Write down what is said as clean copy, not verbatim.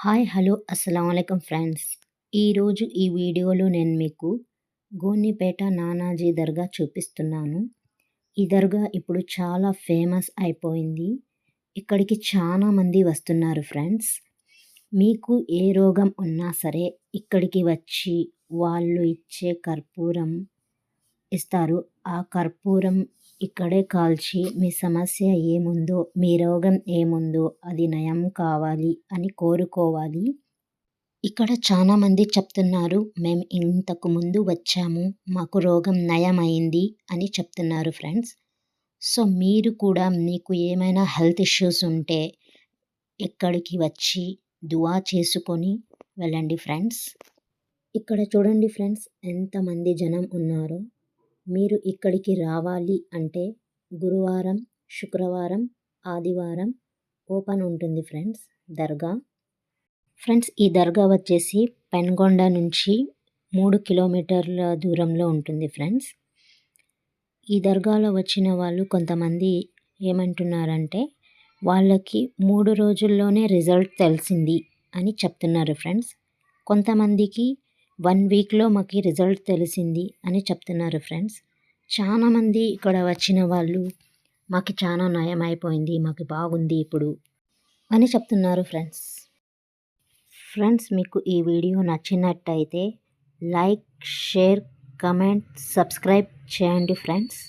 Hi hello అస్సలాముఅలైకుం friends. ఈరోజు ఈ వీడియోలో నేను మీకు గోనిపేట నానాజీ దర్గా చూపిస్తున్నాను. ఈ దర్గా ఇప్పుడు చాలా ఫేమస్ అయిపోయింది. ఇక్కడికి చాలా మంది వస్తున్నారు ఫ్రెండ్స్. మీకు ఏ రోగం ఉన్నా సరే ఇక్కడికి వచ్చి వాళ్ళు ఇచ్చే కర్పూరం ఇస్తారు. ఆ కర్పూరం ఇక్కడే కాల్చి మీ సమస్య ఏముందో, మీ రోగం ఏముందో అది నయం కావాలి అని కోరుకోవాలి. ఇక్కడ చాలామంది చెప్తున్నారు, మేము ఇంతకు ముందు వచ్చాము, మాకు రోగం నయమైంది అని చెప్తున్నారు ఫ్రెండ్స్. సో మీరు కూడా మీకు ఏమైనా హెల్త్ ఇష్యూస్ ఉంటే ఇక్కడికి వచ్చి దువా చేసుకొని వెళ్ళండి ఫ్రెండ్స్. ఇక్కడ చూడండి ఫ్రెండ్స్, ఎంతమంది జనం ఉన్నారో. మీరు ఇక్కడికి రావాలి అంటే గురువారం, శుక్రవారం, ఆదివారం ఓపెన్ ఉంటుంది ఫ్రెండ్స్ దర్గా. ఫ్రెండ్స్ ఈ దర్గా వచ్చేసి పెన్గొండ నుంచి 3 కిలోమీటర్ల దూరంలో ఉంటుంది ఫ్రెండ్స్. ఈ దర్గాలో వచ్చిన వాళ్ళు కొంతమంది ఏమంటున్నారంటే వాళ్ళకి 3 రోజుల్లోనే రిజల్ట్ తెలిసింది అని చెప్తున్నారు ఫ్రెండ్స్. కొంతమందికి 1 వీక్లో మాకు రిజల్ట్ తెలిసింది అని చెప్తున్నారు ఫ్రెండ్స్. చాలామంది ఇక్కడ వచ్చిన వాళ్ళు మాకు చాలా నయం అయిపోయింది, మాకు బాగుంది ఇప్పుడు అని చెప్తున్నారు ఫ్రెండ్స్. ఫ్రెండ్స్ మీకు ఈ వీడియో నచ్చినట్టయితే లైక్, షేర్, కమెంట్, సబ్స్క్రైబ్ చేయండి ఫ్రెండ్స్.